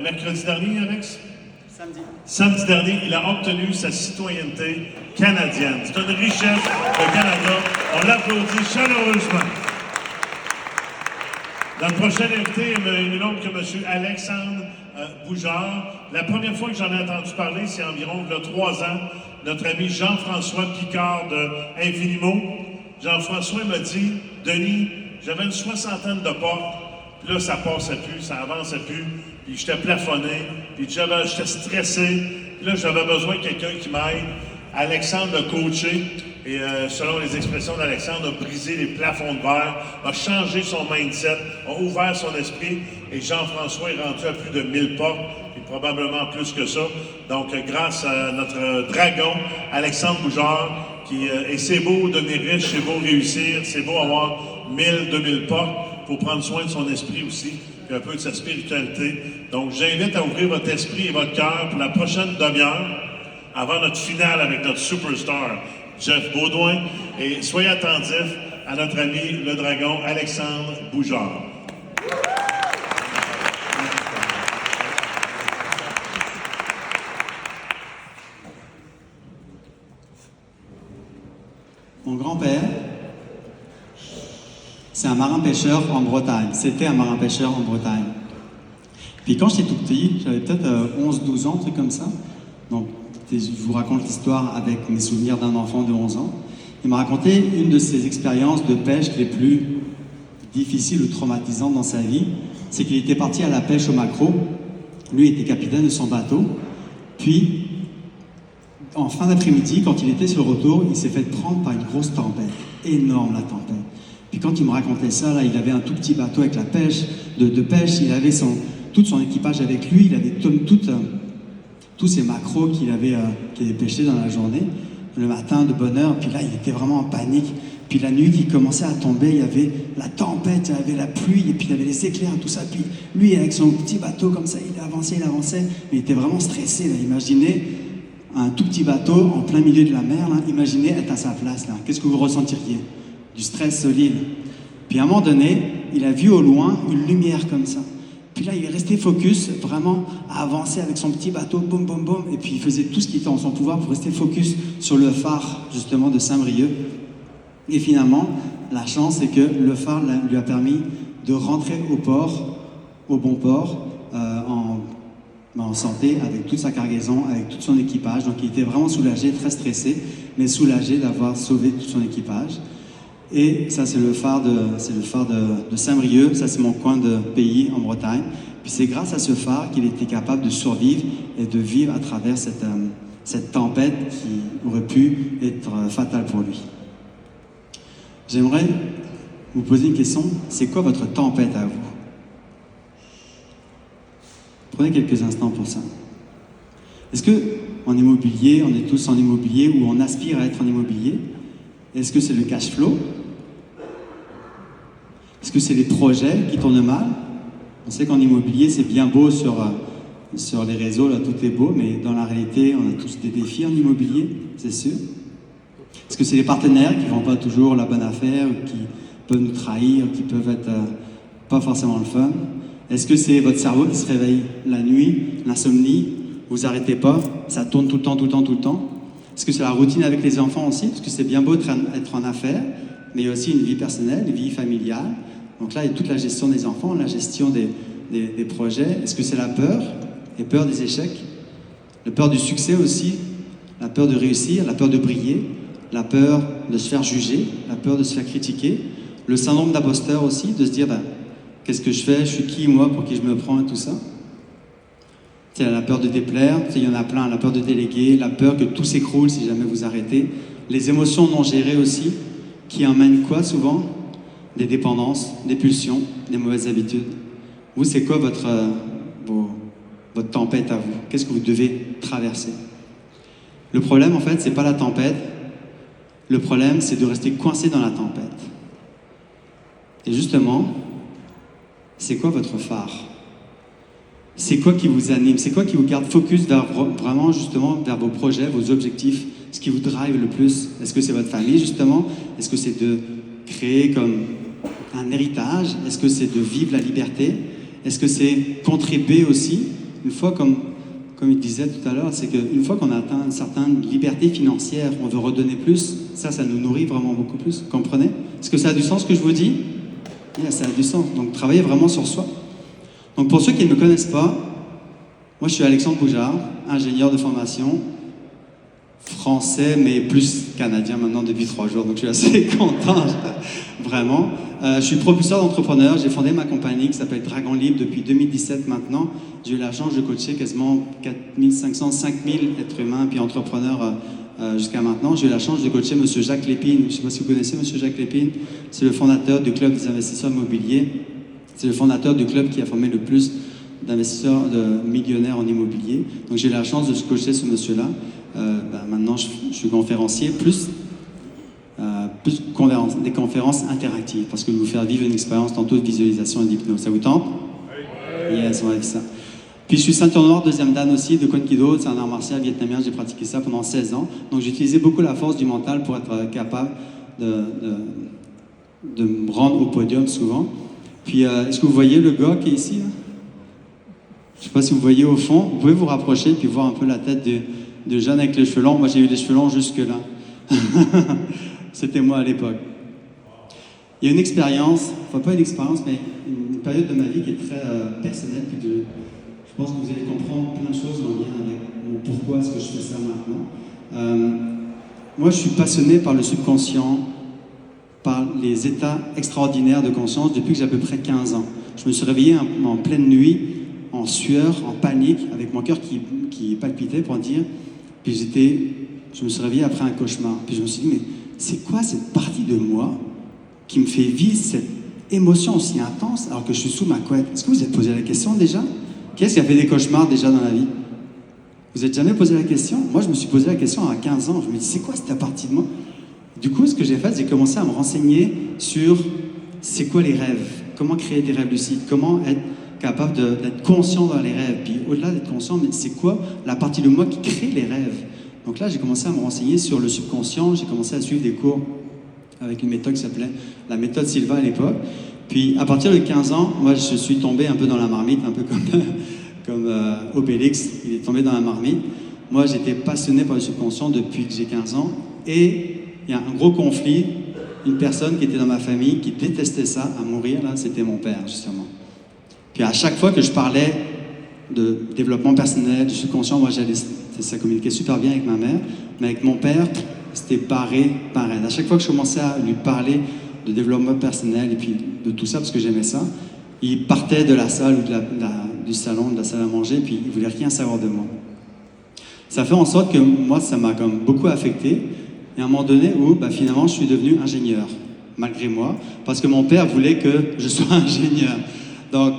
mercredi dernier, Alex? Samedi. Samedi dernier, il a obtenu sa citoyenneté canadienne. C'est une richesse, le Canada. On l'applaudit chaleureusement. Notre prochain invité est nul autre que M. Alexandre Boujard. La première fois que j'en ai entendu parler, c'est environ il y a 3 ans. Notre ami Jean-François Picard de Infinimo. Jean-François m'a dit, « Denis, j'avais une 60aine de portes, puis là, ça passait plus, ça avançait plus, puis j'étais plafonné, puis j'étais stressé, puis là, j'avais besoin de quelqu'un qui m'aide. » Alexandre l'a coaché, et selon les expressions d'Alexandre, a brisé les plafonds de verre, a changé son mindset, a ouvert son esprit, et Jean-François est rendu à plus de 1000 portes, et probablement plus que ça. Donc, grâce à notre dragon, Alexandre Boujard, et c'est beau devenir riche, c'est beau réussir, c'est beau avoir 1000, 2000 portes, il faut prendre soin de son esprit aussi, puis un peu de sa spiritualité. Donc, j'invite à ouvrir votre esprit et votre cœur pour la prochaine demi-heure, avant notre finale avec notre superstar, Jeff Baudouin, et soyez attentifs à notre ami le dragon Alexandre Boujard. Mon grand-père, c'est un marin-pêcheur en Bretagne. C'était un marin-pêcheur en Bretagne. Puis quand j'étais tout petit, j'avais peut-être 11-12 ans, un truc comme ça. Donc, je vous raconte l'histoire avec mes souvenirs d'un enfant de 11 ans. Il m'a raconté une de ses expériences de pêche les plus difficiles ou traumatisantes dans sa vie. C'est qu'il était parti à la pêche au maquereau. Lui était capitaine de son bateau. Puis, en fin d'après-midi, quand il était sur le retour, il s'est fait prendre par une grosse tempête. Énorme la tempête. Puis quand il me racontait ça, là, il avait un tout petit bateau avec la pêche, de pêche. Il avait tout son équipage avec lui. Il avait tous ces maquereaux qu'il avait pêchés dans la journée, le matin de bonne heure, puis là il était vraiment en panique, puis la nuit qui commençait à tomber, il y avait la tempête, il y avait la pluie, et puis il y avait les éclairs, tout ça, puis lui avec son petit bateau comme ça, il avançait, il était vraiment stressé, là. Imaginez un tout petit bateau en plein milieu de la mer, là. Imaginez être à sa place, là. Qu'est-ce que vous ressentiriez? Du stress solide. Puis à un moment donné, il a vu au loin une lumière comme ça. Puis là, il est resté focus, vraiment, à avancer avec son petit bateau, boum, boum, boum. Et puis, il faisait tout ce qui était en son pouvoir pour rester focus sur le phare, justement, de Saint-Brieuc. Et finalement, la chance, c'est que le phare lui a permis de rentrer au port, au bon port, en santé, avec toute sa cargaison, avec tout son équipage. Donc, il était vraiment soulagé, très stressé, mais soulagé d'avoir sauvé tout son équipage. Et ça, c'est le phare de Saint-Brieuc, ça c'est mon coin de pays en Bretagne. Puis c'est grâce à ce phare qu'il était capable de survivre et de vivre à travers cette tempête qui aurait pu être fatale pour lui. J'aimerais vous poser une question, c'est quoi votre tempête à vous? Prenez quelques instants pour ça. Est-ce que en immobilier, on est tous en immobilier ou on aspire à être en immobilier? Est-ce que c'est le cash flow? Est-ce que c'est les projets qui tournent mal? On sait qu'en immobilier, c'est bien beau sur les réseaux, là, tout est beau, mais dans la réalité, on a tous des défis en immobilier, c'est sûr. Est-ce que c'est les partenaires qui ne font pas toujours la bonne affaire, ou qui peuvent nous trahir, qui peuvent être pas forcément le fun? Est-ce que c'est votre cerveau qui se réveille la nuit, l'insomnie, vous arrêtez pas, ça tourne tout le temps? Est-ce que c'est la routine avec les enfants aussi? Parce que c'est bien beau d'être en affaires, mais il y a aussi une vie personnelle, une vie familiale. Donc là, il y a toute la gestion des enfants, la gestion des projets. Est-ce que c'est la peur des échecs? La peur du succès aussi, la peur de réussir, la peur de briller, la peur de se faire juger, la peur de se faire critiquer. Le syndrome d'imposteur aussi, de se dire, qu'est-ce que je fais? Je suis qui, moi, pour qui je me prends et tout ça? C'est la peur de déplaire, il y en a plein, la peur de déléguer, la peur que tout s'écroule si jamais vous arrêtez. Les émotions non gérées aussi, qui emmènent quoi souvent? Des dépendances, des pulsions, des mauvaises habitudes. Vous, c'est quoi votre tempête à vous? Qu'est-ce que vous devez traverser? Le problème, en fait, c'est pas la tempête. Le problème, c'est de rester coincé dans la tempête. Et justement, c'est quoi votre phare? C'est quoi qui vous anime? C'est quoi qui vous garde focus vraiment justement vers vos projets, vos objectifs? Ce qui vous drive le plus? Est-ce que c'est votre famille justement? Est-ce que c'est de créer comme un héritage? Est-ce que c'est de vivre la liberté? Est-ce que c'est contribuer aussi une fois, comme il disait tout à l'heure, c'est qu'une fois qu'on a atteint une certaine liberté financière, on veut redonner plus, ça nous nourrit vraiment beaucoup plus. Vous comprenez? Est-ce que ça a du sens ce que je vous dis? Yeah, ça a du sens. Donc, travaillez vraiment sur soi. Donc, pour ceux qui ne me connaissent pas, moi, je suis Alexandre Boujard, ingénieur de formation, français, mais plus canadien maintenant depuis 3 jours, donc je suis assez content, vraiment. Je suis propulseur d'entrepreneurs, j'ai fondé ma compagnie qui s'appelle Dragon Libre depuis 2017 maintenant. J'ai eu la chance de coacher quasiment 4500, 5000 êtres humains puis entrepreneurs jusqu'à maintenant. J'ai eu la chance de coacher M. Jacques Lépine. Je ne sais pas si vous connaissez M. Jacques Lépine. C'est le fondateur du Club des investisseurs immobiliers. C'est le fondateur du club qui a formé le plus d'investisseurs, de millionnaires en immobilier. Donc j'ai eu la chance de coacher ce monsieur-là. Maintenant, je suis conférencier, plus des conférences interactives, parce que je vais vous faire vivre une expérience tantôt de visualisation et d'hypnose. Ça vous tente? Yes, on va faire ça. Puis je suis ceinture noire, deuxième dan aussi, de Konkido, c'est un art martial vietnamien, j'ai pratiqué ça pendant 16 ans. Donc j'ai utilisé beaucoup la force du mental pour être capable de me rendre au podium souvent. Puis est-ce que vous voyez le gars qui est ici là? Je ne sais pas si vous voyez au fond, vous pouvez vous rapprocher puis voir un peu la tête de Jeanne avec les cheveux longs. Moi j'ai eu les cheveux longs jusque-là. C'était moi à l'époque. Il y a une expérience, enfin pas une expérience, mais une période de ma vie qui est très personnelle. Puis je pense que vous allez comprendre plein de choses en lien avec pourquoi est-ce que je fais ça maintenant. Moi je suis passionné par le subconscient, par les états extraordinaires de conscience depuis que j'ai à peu près 15 ans. Je me suis réveillé en pleine nuit, en sueur, en panique, avec mon cœur qui palpitait pour dire, puis je me suis réveillé après un cauchemar. Puis je me suis dit, mais c'est quoi cette partie de moi qui me fait vivre cette émotion aussi intense alors que je suis sous ma couette? Est-ce que vous vous êtes posé la question déjà? Qu'est-ce qui a fait des cauchemars déjà dans la vie? Vous n'êtes jamais posé la question? Moi, je me suis posé la question à 15 ans. Je me dis, c'est quoi cette partie de moi? Du coup, ce que j'ai fait, c'est commencer à me renseigner sur c'est quoi les rêves, comment créer des rêves lucides, comment être capable d'être conscient dans les rêves. Puis au-delà d'être conscient, mais c'est quoi la partie de moi qui crée les rêves? Donc là, j'ai commencé à me renseigner sur le subconscient. J'ai commencé à suivre des cours avec une méthode qui s'appelait la méthode Silva à l'époque. Puis à partir de 15 ans, moi, je suis tombé un peu dans la marmite, un peu comme Obélix, il est tombé dans la marmite. Moi, j'étais passionné par le subconscient depuis que j'ai 15 ans. Et il y a un gros conflit. Une personne qui était dans ma famille, qui détestait ça à mourir, là, c'était mon père, justement. Puis à chaque fois que je parlais de développement personnel, du subconscient, moi, ça communiquait super bien avec ma mère, mais avec mon père, c'était barré, pareil. À chaque fois que je commençais à lui parler de développement personnel et puis de tout ça, parce que j'aimais ça, il partait de la salle ou du salon, de la salle à manger, puis il voulait rien savoir de moi. Ça fait en sorte que moi, ça m'a comme beaucoup affecté. Et à un moment donné où, finalement, je suis devenu ingénieur, malgré moi, parce que mon père voulait que je sois ingénieur. Donc,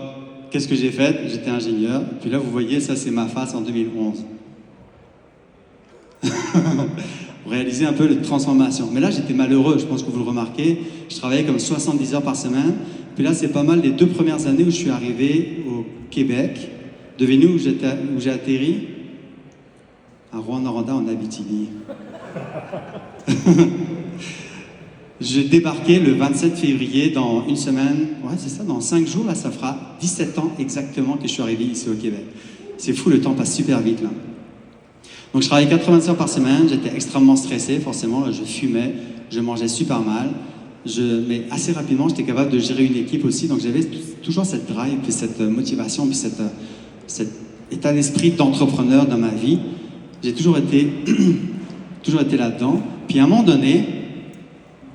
qu'est-ce que j'ai fait? J'étais ingénieur. Puis là, vous voyez, ça, c'est ma face en 2011. Vous réalisez un peu la transformation. Mais là, j'étais malheureux, je pense que vous le remarquez. Je travaillais comme 70 heures par semaine. Puis là, c'est pas mal les 2 premières années où je suis arrivé au Québec. Devinez où j'ai atterri? À Rouyn-Noranda, en Abitibi. J'ai débarqué le 27 février dans une semaine, ouais c'est ça, dans 5 jours, là ça fera 17 ans exactement que je suis arrivé ici au Québec. C'est fou, le temps passe super vite là. Donc je travaillais 80 heures par semaine, j'étais extrêmement stressé, forcément, là, je fumais, je mangeais super mal, mais assez rapidement j'étais capable de gérer une équipe aussi, donc j'avais toujours cette drive, puis cette motivation, puis cet état d'esprit d'entrepreneur dans ma vie. J'ai toujours été là-dedans. Puis à un moment donné,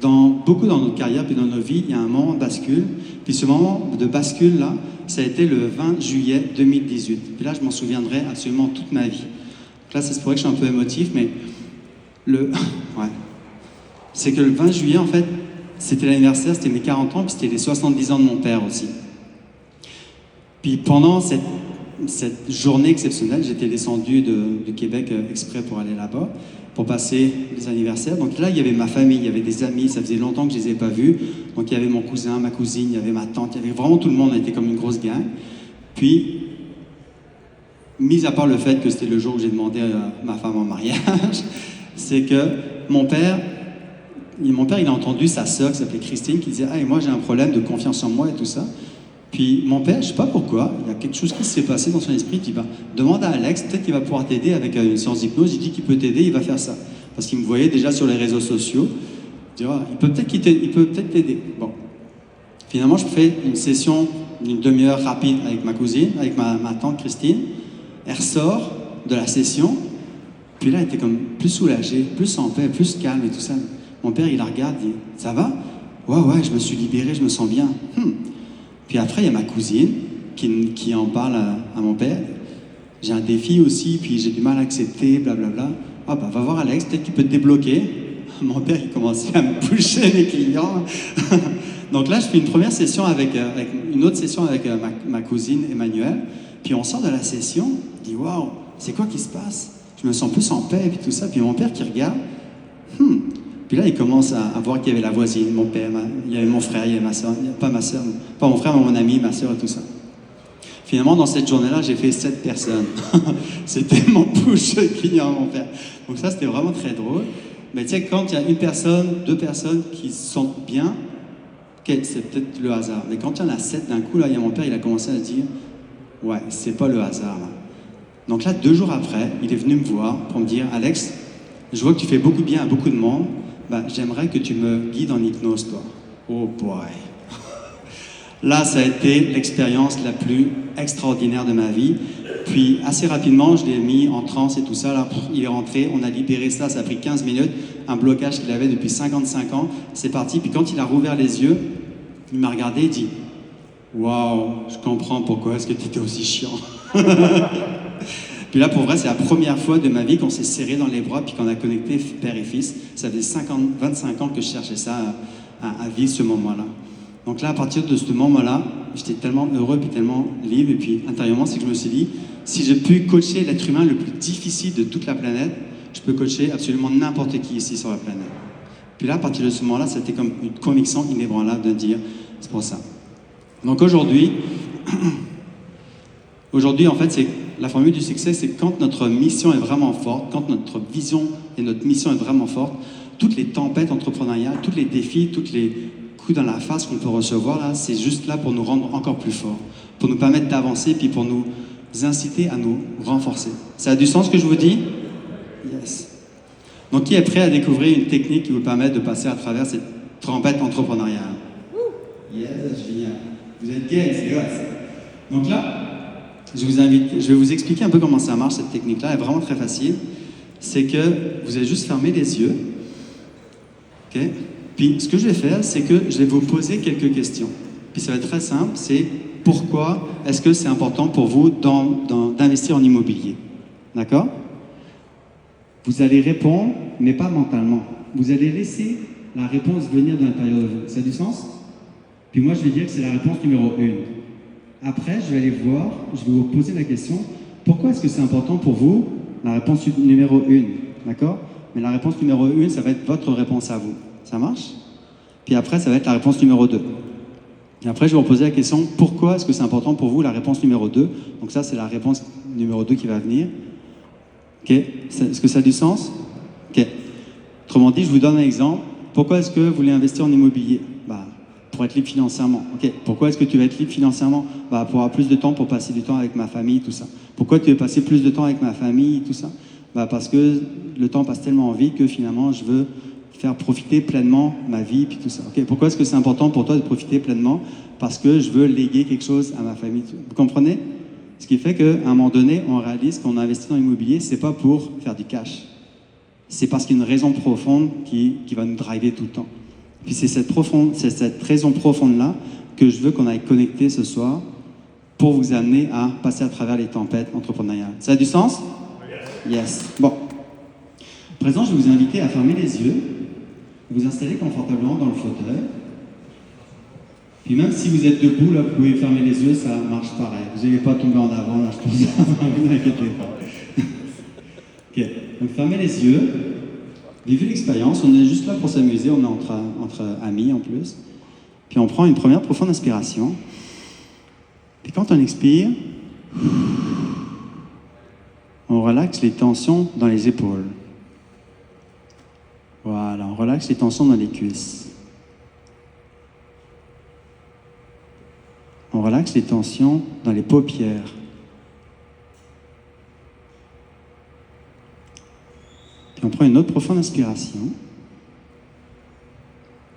beaucoup dans notre carrière puis dans nos vies, il y a un moment de bascule. Puis ce moment de bascule-là, ça a été le 20 juillet 2018. Puis là, je m'en souviendrai absolument toute ma vie. Donc là, ça se pourrait que je sois un peu émotif, mais ouais. C'est que le 20 juillet, en fait, c'était l'anniversaire, c'était mes 40 ans, puis c'était les 70 ans de mon père aussi. Puis pendant cette journée exceptionnelle, j'étais descendu de Québec exprès pour aller là-bas, pour passer les anniversaires. Donc là, il y avait ma famille, il y avait des amis, ça faisait longtemps que je ne les ai pas vus. Donc il y avait mon cousin, ma cousine, il y avait ma tante, il y avait vraiment tout le monde, on était comme une grosse gang. Puis, mis à part le fait que c'était le jour où j'ai demandé à ma femme en mariage, c'est que mon père, il a entendu sa sœur qui s'appelait Christine qui disait « Ah, et moi j'ai un problème de confiance en moi et tout ça. » Puis mon père, je sais pas pourquoi, il y a quelque chose qui s'est passé dans son esprit, il dit, demande à Alex, peut-être qu'il va pouvoir t'aider avec une séance d'hypnose, il dit qu'il peut t'aider, il va faire ça. Parce qu'il me voyait déjà sur les réseaux sociaux, il dit, il peut peut-être t'aider. Bon. Finalement, je fais une session d'une demi-heure rapide avec ma cousine, avec ma tante Christine. Elle ressort de la session, puis là, elle était comme plus soulagée, plus en paix, plus calme et tout ça. Mon père, il la regarde, il dit, ça va? Ouais, je me suis libéré, je me sens bien. Puis après, il y a ma cousine qui en parle à mon père. J'ai un défi aussi, puis j'ai du mal à accepter, blablabla. Va voir Alex, peut-être qu'il peut te débloquer. Mon père, il commençait à me pusher mes clients. Donc là, je fais une première session avec une autre session avec ma cousine Emmanuelle. Puis on sort de la session, je dis waouh, c'est quoi qui se passe? Je me sens plus en paix et puis tout ça. Puis mon père qui regarde, Puis là, il commence à voir qu'il y avait la voisine, mon père, il y avait mon frère, il y avait ma soeur, pas mon frère, mais mon ami, ma soeur et tout ça. Finalement, dans cette journée-là, j'ai fait 7 personnes. C'était mon push client, mon père. Donc ça, c'était vraiment très drôle. Mais tu sais, quand il y a une personne, 2 personnes qui se sentent bien, c'est peut-être le hasard. Mais quand il y en a 7 d'un coup, là, il y a mon père, il a commencé à se dire, ouais, c'est pas le hasard, là. Donc là, 2 jours après, il est venu me voir pour me dire, Alex, je vois que tu fais beaucoup de bien à beaucoup de monde, j'aimerais que tu me guides en hypnose, toi. Oh boy! Là, ça a été l'expérience la plus extraordinaire de ma vie. Puis, assez rapidement, je l'ai mis en transe et tout ça. Là, il est rentré, on a libéré ça, ça a pris 15 minutes. Un blocage qu'il avait depuis 55 ans. C'est parti. Puis quand il a rouvert les yeux, il m'a regardé et dit « Waouh, je comprends pourquoi est-ce que tu étais aussi chiant. » Puis là, pour vrai, c'est la première fois de ma vie qu'on s'est serré dans les bras puis qu'on a connecté père et fils. Ça faisait 25 ans que je cherchais ça à vivre ce moment-là. Donc là, à partir de ce moment-là, j'étais tellement heureux puis tellement libre. Et puis intérieurement, c'est que je me suis dit, si j'ai pu coacher l'être humain le plus difficile de toute la planète, je peux coacher absolument n'importe qui ici sur la planète. Puis là, à partir de ce moment-là, c'était comme une conviction inébranlable de dire, c'est pour ça. Donc aujourd'hui, en fait, c'est la formule du succès, c'est quand notre mission est vraiment forte, quand notre vision et notre mission est vraiment forte, toutes les tempêtes entrepreneuriales, tous les défis, tous les coups dans la face qu'on peut recevoir, là, c'est juste là pour nous rendre encore plus forts, pour nous permettre d'avancer, puis pour nous inciter à nous renforcer. Ça a du sens ce que je vous dis? Yes. Donc, qui est prêt à découvrir une technique qui vous permet de passer à travers cette tempête entrepreneuriale? Yes, génial. Vous êtes gay, c'est vrai. Donc là, je vais vous expliquer un peu comment ça marche, cette technique-là. Elle est vraiment très facile. C'est que vous allez juste fermer les yeux. OK? Puis, ce que je vais faire, c'est que je vais vous poser quelques questions. Puis, ça va être très simple. C'est pourquoi est-ce que c'est important pour vous d'investir en immobilier? D'accord? Vous allez répondre, mais pas mentalement. Vous allez laisser la réponse venir de l'intérieur de vous. Ça a du sens? Puis moi, je vais dire que c'est la réponse numéro 1. Après, je vais aller voir, je vais vous poser la question, pourquoi est-ce que c'est important pour vous? La réponse numéro 1, d'accord? Mais la réponse numéro 1, ça va être votre réponse à vous. Ça marche? Puis après, ça va être la réponse numéro 2. Et après, je vais vous poser la question, pourquoi est-ce que c'est important pour vous? La réponse numéro 2. Donc ça, c'est la réponse numéro 2 qui va venir. Ok? Est-ce que ça a du sens? Ok. Autrement dit, je vous donne un exemple. Pourquoi est-ce que vous voulez investir en immobilier? Pour être libre financièrement. Ok. Pourquoi est-ce que tu vas être libre financièrement? Pour avoir plus de temps pour passer du temps avec ma famille, tout ça. Pourquoi tu veux passer plus de temps avec ma famille, tout ça? Parce que le temps passe tellement vite que finalement, je veux faire profiter pleinement ma vie, puis tout ça. Ok. Pourquoi est-ce que c'est important pour toi de profiter pleinement? Parce que je veux léguer quelque chose à ma famille. Vous comprenez? Ce qui fait qu'à un moment donné, on réalise qu'on investit dans l'immobilier, c'est pas pour faire du cash. C'est parce qu'il y a une raison profonde qui va nous driver tout le temps. Puis c'est cette raison profonde-là que je veux qu'on aille connecter ce soir pour vous amener à passer à travers les tempêtes entrepreneuriales. Ça a du sens? Yes. Bon. À présent, je vais vous inviter à fermer les yeux, vous installer confortablement dans le fauteuil. Puis même si vous êtes debout, là, vous pouvez fermer les yeux, ça marche pareil. Vous n'allez pas tomber en avant, là, je pense. Ne vous inquiétez pas. Ok. Donc fermez les yeux. Vivez l'expérience, on est juste là pour s'amuser, on est entre amis en plus. Puis on prend une première profonde inspiration. Puis quand on expire, on relaxe les tensions dans les épaules. Voilà, on relaxe les tensions dans les cuisses. On relaxe les tensions dans les paupières. Puis on prend une autre profonde inspiration.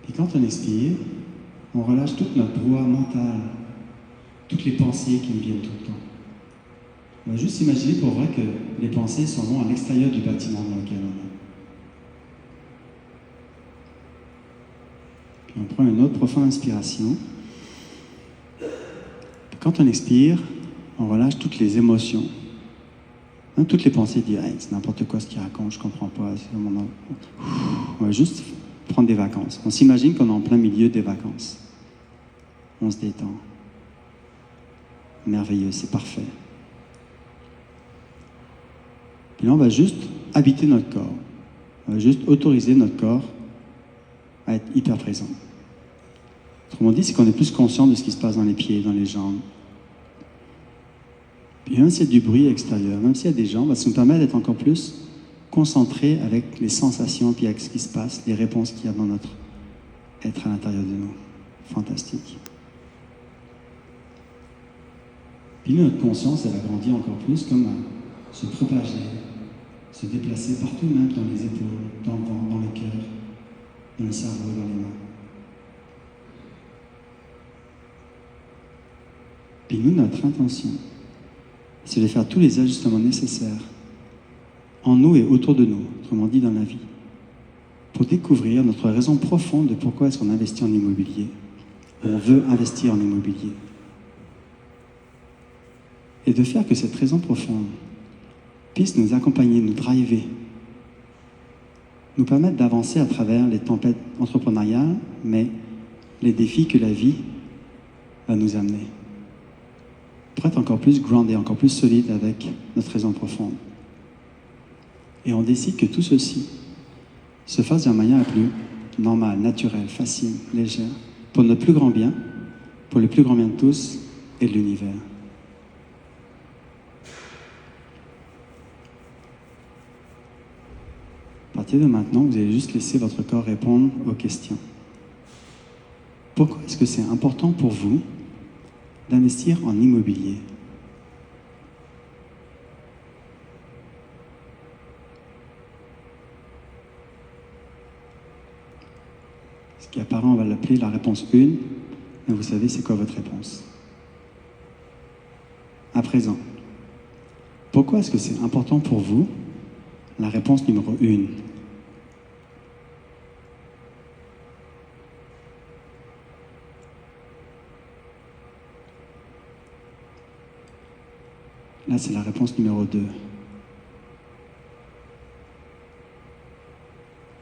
Et quand on expire, on relâche toute notre brouhaha mentale, toutes les pensées qui nous viennent tout le temps. On va juste imaginer pour vrai que les pensées s'en vont à l'extérieur du bâtiment dans lequel on est. Puis on prend une autre profonde inspiration. Puis quand on expire, on relâche toutes les émotions. Même toutes les pensées disent hey, c'est n'importe quoi ce qu'il raconte, je comprends pas. On va juste prendre des vacances. On s'imagine qu'on est en plein milieu des vacances. On se détend. Merveilleux, c'est parfait. Puis là, on va juste habiter notre corps. On va juste autoriser notre corps à être hyper présent. Autrement dit, c'est qu'on est plus conscient de ce qui se passe dans les pieds, dans les jambes. Puis même s'il y a du bruit extérieur, même s'il y a des gens, ça nous permet d'être encore plus concentrés avec les sensations, puis avec ce qui se passe, les réponses qu'il y a dans notre être à l'intérieur de nous. Fantastique. Puis notre conscience, elle a grandi encore plus comme se propager, se déplacer partout, même dans les épaules, dans le ventre, dans le cœur, dans le cerveau, dans les mains. Puis nous, notre intention, c'est de faire tous les ajustements nécessaires en nous et autour de nous, autrement dit dans la vie, pour découvrir notre raison profonde de pourquoi est-ce qu'on investit en immobilier, ou on veut investir en immobilier. Et de faire que cette raison profonde puisse nous accompagner, nous driver, nous permettre d'avancer à travers les tempêtes entrepreneuriales, mais les défis que la vie va nous amener. Pour être encore plus groundé, encore plus solide avec notre raison profonde. Et on décide que tout ceci se fasse d'une manière la plus normale, naturelle, facile, légère, pour notre plus grand bien, pour le plus grand bien de tous et de l'univers. À partir de maintenant, vous allez juste laisser votre corps répondre aux questions. Pourquoi est-ce que c'est important pour vous d'investir en immobilier? Ce qui apparaît, on va l'appeler la réponse 1, et vous savez c'est quoi votre réponse. À présent, pourquoi est-ce que c'est important pour vous? La réponse numéro 1. Là, c'est la réponse numéro 2.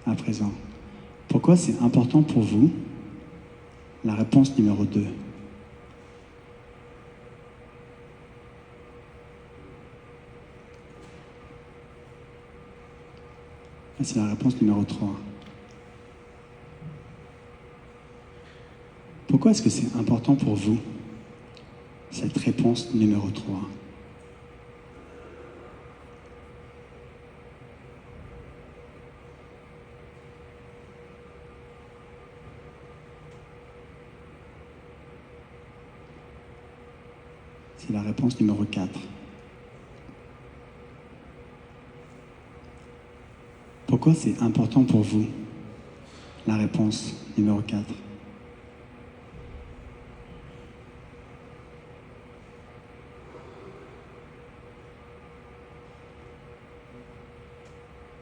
À présent, pourquoi c'est important pour vous? La réponse numéro 2. Là, c'est la réponse numéro 3. Pourquoi est-ce que c'est important pour vous? Cette réponse numéro 3. C'est la réponse numéro 4. Pourquoi c'est important pour vous? La réponse numéro 4.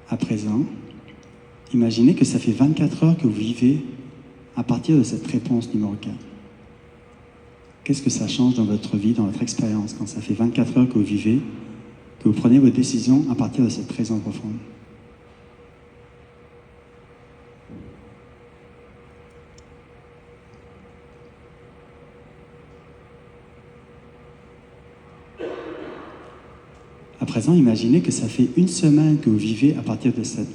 À présent, imaginez que ça fait 24 heures que vous vivez à partir de cette réponse numéro 4. Qu'est-ce que ça change dans votre vie, dans votre expérience, quand ça fait 24 heures que vous vivez, que vous prenez vos décisions à partir de cette raison profonde? À présent, imaginez que ça fait 1 semaine que vous vivez à partir de cette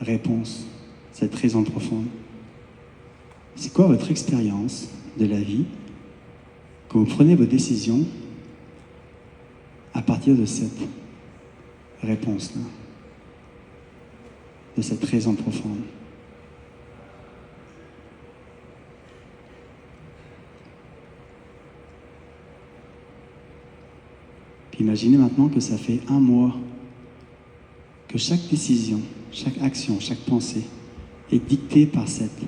réponse, cette raison profonde. C'est quoi votre expérience de la vie quand vous prenez vos décisions à partir de cette réponse-là, de cette raison profonde? Puis imaginez maintenant que ça fait 1 mois que chaque décision, chaque action, chaque pensée est dictée par cette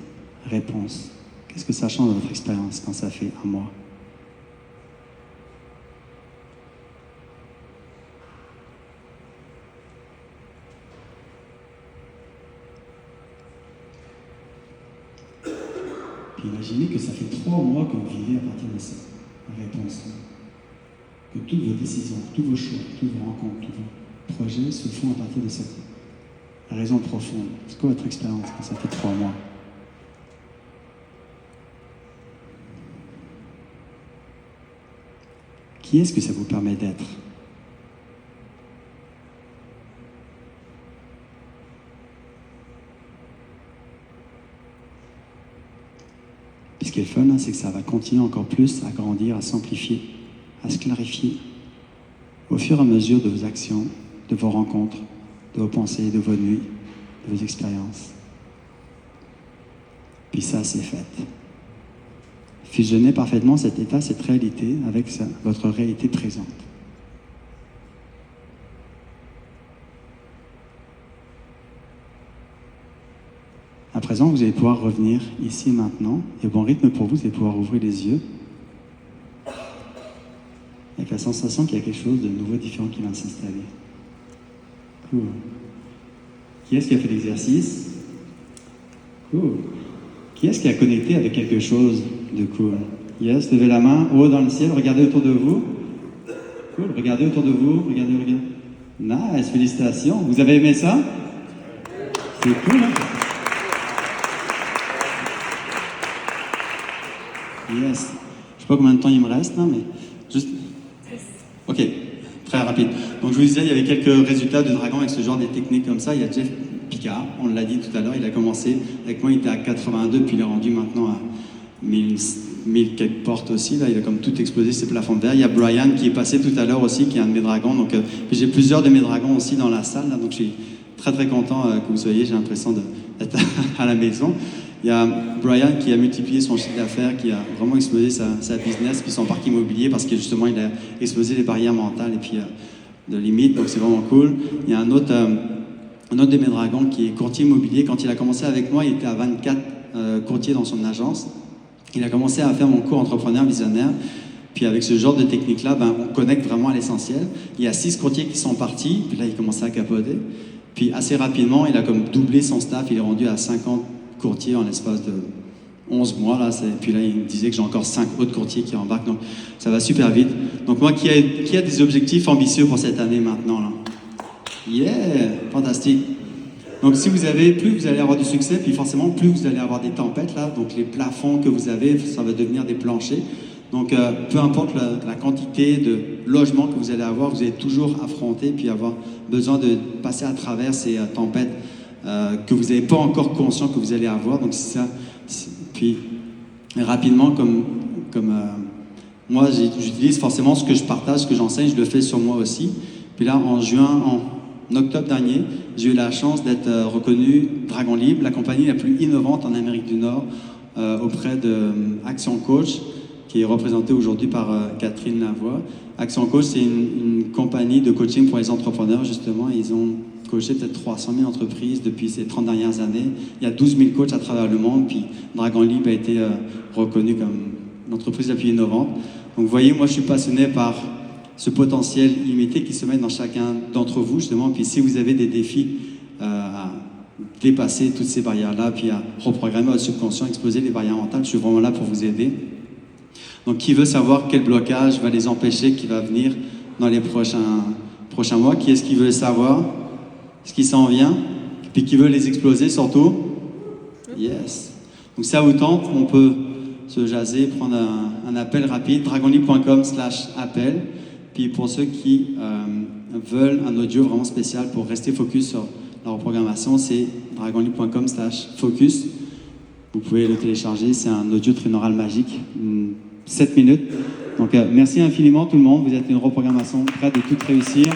réponse. Qu'est-ce que ça change dans votre expérience quand ça fait 1 mois? Puis imaginez que ça fait 3 mois que vous vivez à partir de cette réponse. Que toutes vos décisions, tous vos choix, toutes vos rencontres, tous vos projets se font à partir de cette raison profonde. C'est quoi votre expérience quand ça fait 3 mois? Qui est-ce que ça vous permet d'être? Puis ce qui est fun, c'est que ça va continuer encore plus à grandir, à s'amplifier, à se clarifier au fur et à mesure de vos actions, de vos rencontres, de vos pensées, de vos nuits, de vos expériences. Puis ça, c'est fait. Fusionnez parfaitement cet état, cette réalité avec votre réalité présente. À présent, vous allez pouvoir revenir ici et maintenant, et au bon rythme pour vous, vous allez pouvoir ouvrir les yeux avec la sensation qu'il y a quelque chose de nouveau, différent qui vient de s'installer. Cool. Qui est-ce qui a fait l'exercice? Cool. Qui est-ce qui a connecté avec quelque chose de cool? Yes, levez la main, haut dans le ciel, regardez autour de vous. Cool, regardez autour de vous, regardez. Nice, félicitations. Vous avez aimé ça? C'est cool, hein? Yes. Je sais pas combien de temps il me reste, là, mais juste... Ok, très rapide. Donc je vous disais, il y avait quelques résultats de Dragon avec ce genre de techniques comme ça. Il y a Jeff Picard, on l'a dit tout à l'heure, il a commencé avec moi, il était à 82, puis il est rendu maintenant à 1000 quelques portes aussi. Là, il a comme tout explosé, ses plafonds de verre. Il y a Brian qui est passé tout à l'heure aussi, qui est un de mes dragons. Donc puis j'ai plusieurs de mes dragons aussi dans la salle, là, donc je suis très très content que vous soyez. J'ai l'impression d'être à la maison. Il y a Brian qui a multiplié son chiffre d'affaires, qui a vraiment explosé sa business, puis son parc immobilier, parce que justement, il a explosé les barrières mentales et puis de limites, donc c'est vraiment cool. Il y a un autre de mes dragons qui est courtier immobilier. Quand il a commencé avec moi, il était à 24 courtiers dans son agence. Il a commencé à faire mon cours entrepreneur visionnaire. Puis avec ce genre de technique-là, on connecte vraiment à l'essentiel. Il y a 6 courtiers qui sont partis, puis là, il commençait à capoter. Puis assez rapidement, il a comme doublé son staff, il est rendu à 50 courtiers en l'espace de 11 mois. Là, puis là, il me disait que j'ai encore 5 autres courtiers qui embarquent, donc ça va super vite. Donc moi, qui a des objectifs ambitieux pour cette année maintenant, là? Yeah! Fantastique! Donc si vous avez, plus vous allez avoir du succès, puis forcément, plus vous allez avoir des tempêtes, là, donc les plafonds que vous avez, ça va devenir des planchers. Donc peu importe la quantité de logements que vous allez avoir, vous allez toujours affronter, puis avoir besoin de passer à travers ces tempêtes que vous n'avez pas encore conscient que vous allez avoir. Donc c'est ça. Puis rapidement, comme moi j'utilise forcément ce que je partage, ce que j'enseigne, je le fais sur moi aussi. Puis là en octobre dernier, j'ai eu la chance d'être reconnu Dragon Libre, la compagnie la plus innovante en Amérique du Nord, auprès de Action Coach, qui est représentée aujourd'hui par Catherine Lavoie. Action Coach, c'est une compagnie de coaching pour les entrepreneurs, justement. Ils ont coaché peut-être 300 000 entreprises depuis ces 30 dernières années. Il y a 12 000 coachs à travers le monde, puis Dragon Libre a été reconnu comme l'entreprise la plus innovante. Donc vous voyez, moi je suis passionné par ce potentiel illimité qui se met dans chacun d'entre vous, justement. Puis si vous avez des défis à dépasser toutes ces barrières-là, puis à reprogrammer votre subconscient, exploser les barrières mentales, je suis vraiment là pour vous aider. Donc qui veut savoir quel blocage va les empêcher, qui va venir dans les prochains mois? Qui est-ce qui veut le savoir? Ce qui s'en vient? Puis qui veut les exploser surtout? Yes! Donc si ça vous tente, on peut se jaser, prendre un appel rapide, dragonlibre.com/appel. Puis pour ceux qui veulent un audio vraiment spécial pour rester focus sur la reprogrammation, c'est dragonlibre.com/focus. Vous pouvez le télécharger, c'est un audio trinaural magique, 7 minutes. Donc merci infiniment tout le monde, vous êtes une reprogrammation prête de tout réussir.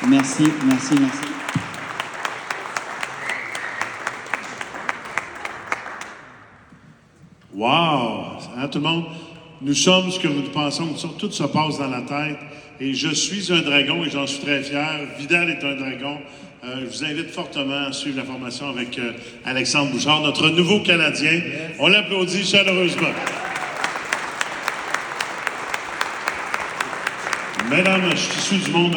Merci, merci, merci. Wow! Hein, tout le monde, nous sommes ce que nous pensons, tout se passe dans la tête. Et je suis un dragon et j'en suis très fier. Vidal est un dragon. Je vous invite fortement à suivre la formation avec Alexandre Bouchard, notre nouveau Canadien. On l'applaudit chaleureusement. Mesdames, je suis issu du monde